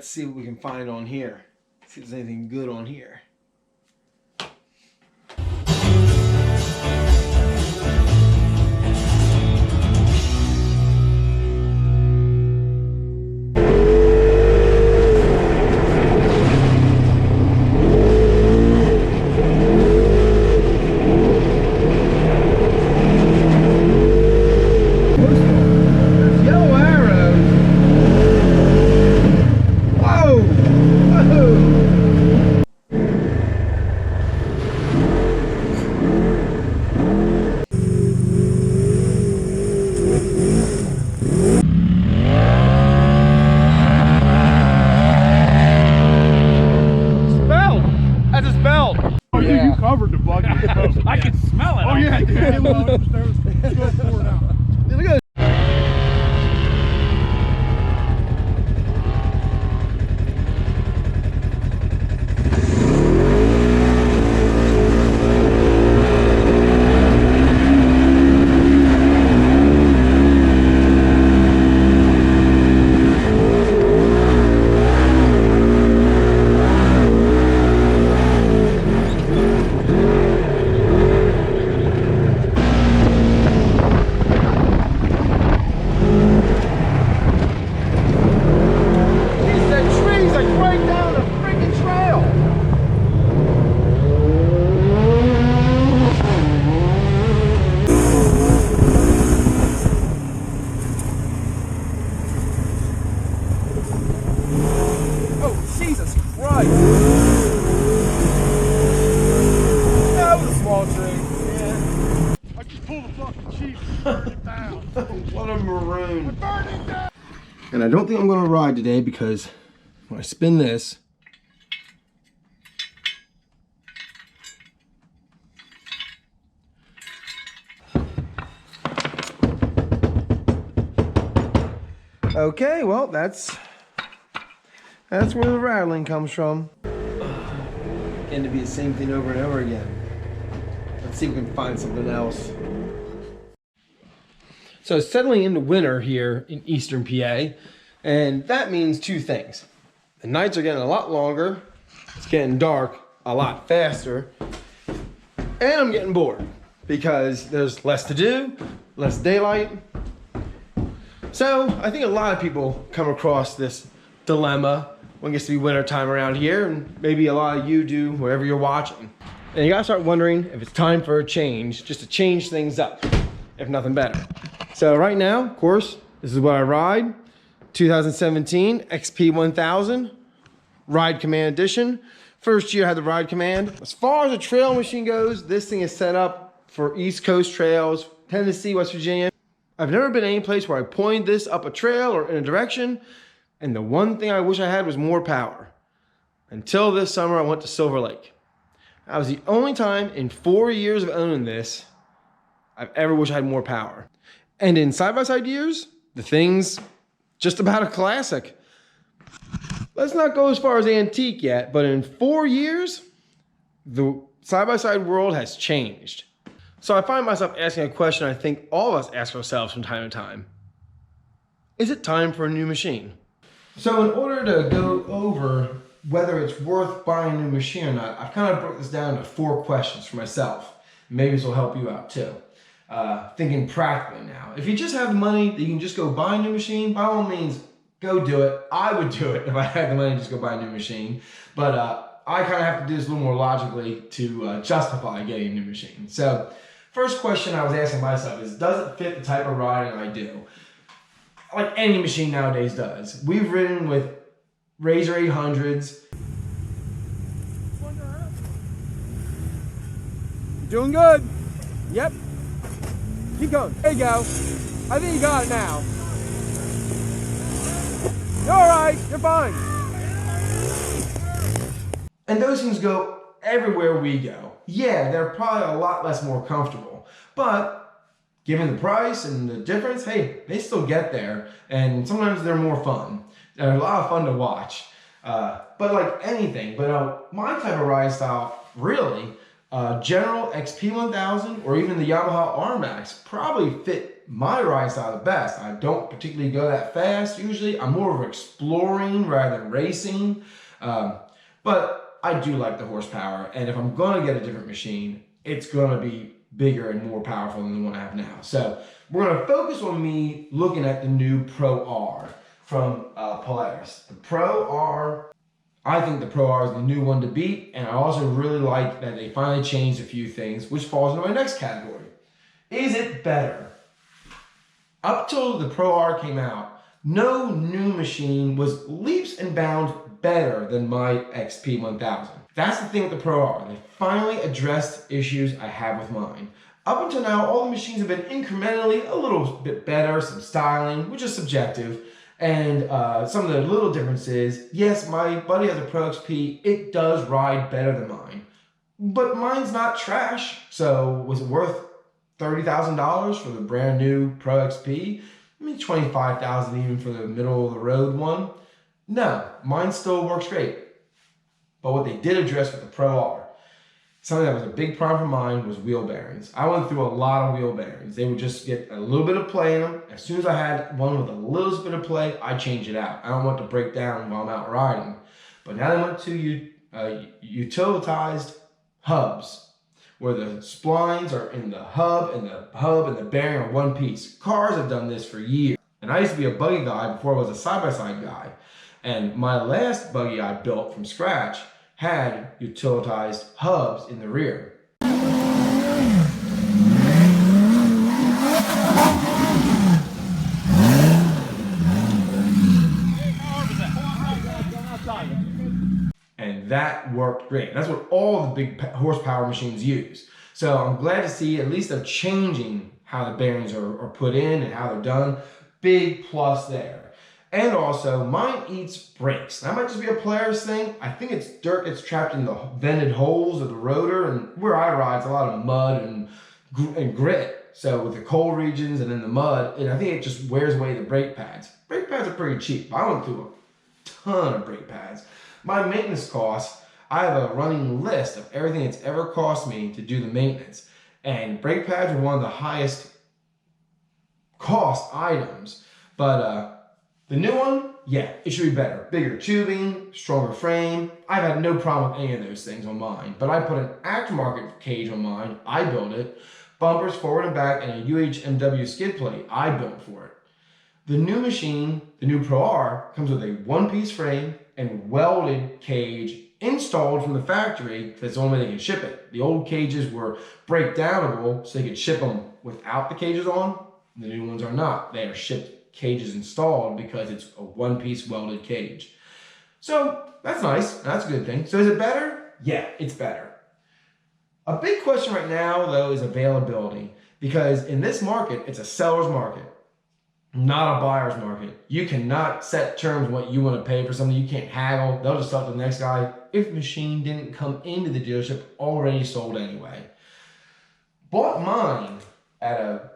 let's see what we can find on here. See if there's anything good on here. Covered the bug. I can smell it. Oh yeah, dude. Let's go pour it out. Look at Jesus Christ! That was a small tree. Yeah. I just pulled the fucking Jeep and burned it down. what a maroon. I burned it down. And I don't think I'm going to ride today because when I spin this, okay, well, that's where the rattling comes from. Getting to be the same thing over and over again. Let's see if we can find something else. So it's settling into winter here in eastern PA, and that means two things. The nights are getting a lot longer, it's getting dark a lot faster, and I'm getting bored because there's less to do, less daylight. So I think a lot of people come across this dilemma when it gets to be winter time around here, and maybe a lot of you do wherever you're watching. And you gotta start wondering if it's time for a change, just to change things up, if nothing better. So right now, of course, this is what I ride. 2017 XP1000 Ride Command Edition. First year I had the Ride Command. As far as a trail machine goes, this thing is set up for East Coast trails, Tennessee, West Virginia. I've never been any place where I pointed this up a trail or in a direction, and the one thing I wish I had was more power. Until this summer, I went to Silver Lake. That was the only time in 4 years of owning this I've ever wished I had more power. And in side-by-side years, the thing's just about a classic. Let's not go as far as antique yet, but in 4 years, the side-by-side world has changed. So I find myself asking a question I think all of us ask ourselves from time to time. Is it time for a new machine? So in order to go over whether it's worth buying a new machine or not, I've kind of broke this down to 4 questions for myself. Maybe this will help you out too. Thinking practically now. If you just have the money that you can just go buy a new machine, by all means, go do it. I would do it if I had the money to just go buy a new machine. But I kind of have to do this a little more logically to justify getting a new machine. So first question I was asking myself is, does it fit the type of riding I do? Like any machine nowadays does. We've ridden with Razor 800s. Doing good. Yep. Keep going. There you go. I think you got it now. You're all right. You're fine. And those things go everywhere we go. Yeah, they're probably a lot less more comfortable, but given the price and the difference, hey, they still get there, and sometimes they're more fun. They're a lot of fun to watch. But like anything, my type of ride style, really, General XP1000 or even the Yamaha R-Max probably fit my ride style the best. I don't particularly go that fast usually. I'm more of exploring rather than racing. But I do like the horsepower. And if I'm going to get a different machine, it's going to be bigger and more powerful than the one I have now. So we're going to focus on me looking at the new Pro R from Polaris. The Pro R, I think the Pro R is the new one to beat. And I also really like that they finally changed a few things, which falls into my next category. Is it better? Up till the Pro R came out, no new machine was leaps and bounds better than my XP1000. That's the thing with the Pro R. They finally addressed issues I have with mine. Up until now, all the machines have been incrementally a little bit better, some styling, which is subjective, and some of the little differences. Yes, my buddy has a Pro XP. It does ride better than mine, but mine's not trash. So was it worth $30,000 for the brand new Pro XP? I mean, $25,000 even for the middle of the road one. No, mine still works great. But what they did address with the Pro R, something that was a big problem for mine was wheel bearings. I went through a lot of wheel bearings. They would just get a little bit of play in them. As soon as I had one with a little bit of play, I change it out. I don't want it to break down while I'm out riding. But now they went to utilitized hubs, where the splines are in the hub and the bearing are one piece. Cars have done this for years. And I used to be a buggy guy before I was a side-by-side guy. And my last buggy I built from scratch had utilitized hubs in the rear. And that worked great. That's what all the big horsepower machines use. So I'm glad to see at least they're changing how the bearings are put in and how they're done. Big plus there. And also, mine eats brakes. That might just be a Polaris thing. I think it's dirt gets trapped in the vented holes of the rotor, and where I ride, it's a lot of mud and grit. So with the cold regions and in the mud, and I think it just wears away the brake pads. Brake pads are pretty cheap. I went through a ton of brake pads. My maintenance costs, I have a running list of everything it's ever cost me to do the maintenance. And brake pads are one of the highest cost items. But the new one, yeah, it should be better. Bigger tubing, stronger frame. I've had no problem with any of those things on mine. But I put an aftermarket cage on mine. I built it. Bumpers forward and back and a UHMW skid plate. I built for it. The new machine, the new Pro R, comes with a one-piece frame and welded cage installed from the factory. That's the only way they can ship it. The old cages were breakdownable, so they could ship them without the cages on. The new ones are not. They are shipped cages installed because it's a one-piece welded cage. So that's nice. That's a good thing. So is it better? Yeah, it's better. A big question right now, though, is availability. Because in this market, it's a seller's market, not a buyer's market. You cannot set terms what you want to pay for something. You can't haggle. They'll just sell to the next guy if the machine didn't come into the dealership already sold anyway. Bought mine at a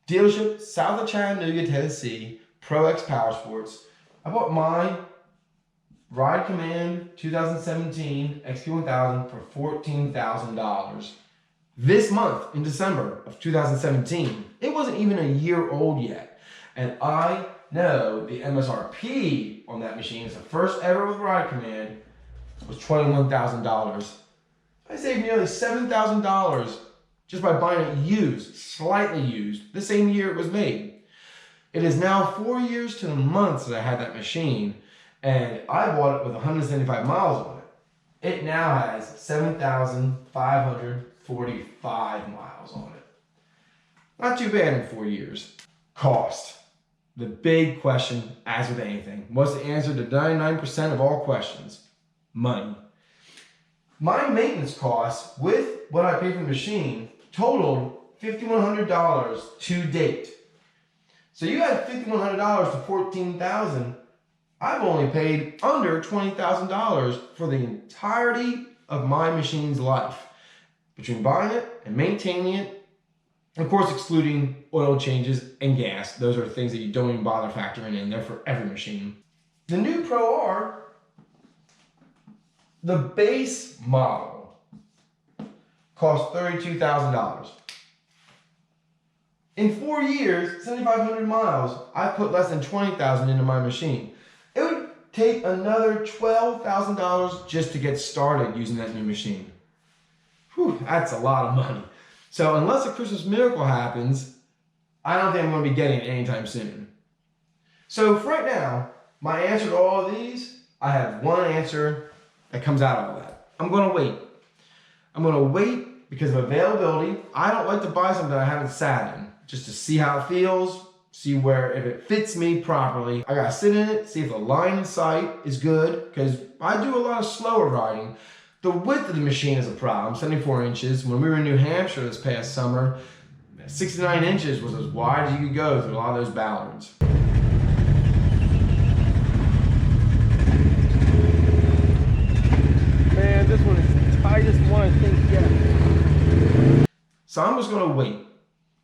dealership south of Chattanooga, Tennessee, Pro X Power Sports. I bought my Ride Command 2017 XP1000 for $14,000 this month in December of 2017. It wasn't even a year old yet. And I know the MSRP on that machine, it's the first ever with Ride Command, was $21,000. I saved nearly $7,000 just by buying it used, slightly used, the same year it was made. It is now 4 years to the month since I had that machine, and I bought it with 175 miles on it. It now has 7,545 miles on it. Not too bad in 4 years. Cost. The big question, as with anything. What's the answer to 99% of all questions? Money. My maintenance costs with what I paid for the machine totaled $5,100 to date. So you add $5,100 to $14,000, I've only paid under $20,000 for the entirety of my machine's life. Between buying it and maintaining it, of course excluding oil changes and gas. Those are things that you don't even bother factoring in. They're for every machine. The new Pro R, the base model, cost $32,000. In 4 years, 7,500 miles, I put less than 20,000 into my machine. It would take another $12,000 just to get started using that new machine. Whew, that's a lot of money. So unless a Christmas miracle happens, I don't think I'm going to be getting it anytime soon. So for right now, my answer to all of these, I have one answer that comes out of all that. I'm going to wait. I'm going to wait because of availability. I don't like to buy something I haven't sat in, just to see how it feels, see where, if it fits me properly. I got to sit in it, see if the line in sight is good, because I do a lot of slower riding. The width of the machine is a problem, 74 inches. When we were in New Hampshire this past summer, 69 inches was as wide as you could go through a lot of those ballards. Man, this one is the tightest one I think yet. So I'm just going to wait.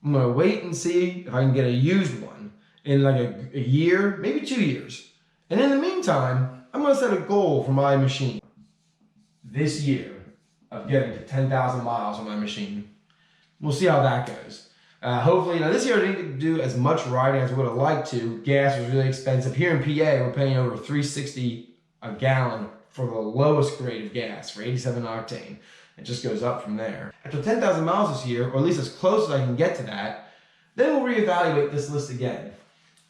I'm going to wait and see if I can get a used one in like a year, maybe 2 years. And in the meantime, I'm going to set a goal for my machine this year of getting to 10,000 miles on my machine. We'll see how that goes. Hopefully, this year I didn't do as much riding as I would have liked to. Gas was really expensive. Here in PA, we're paying over $3.60 a gallon for the lowest grade of gas, for 87 octane. It just goes up from there. After 10,000 miles this year, or at least as close as I can get to that, then we'll reevaluate this list again.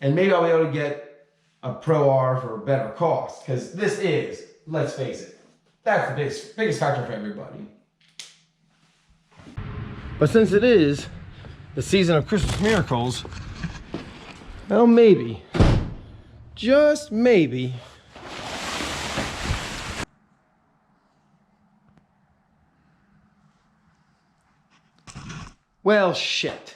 And maybe I'll be able to get a Pro R for a better cost, because this is, let's face it, that's the biggest factor for everybody. But since it is the season of Christmas miracles, well, maybe, just maybe, well, shit.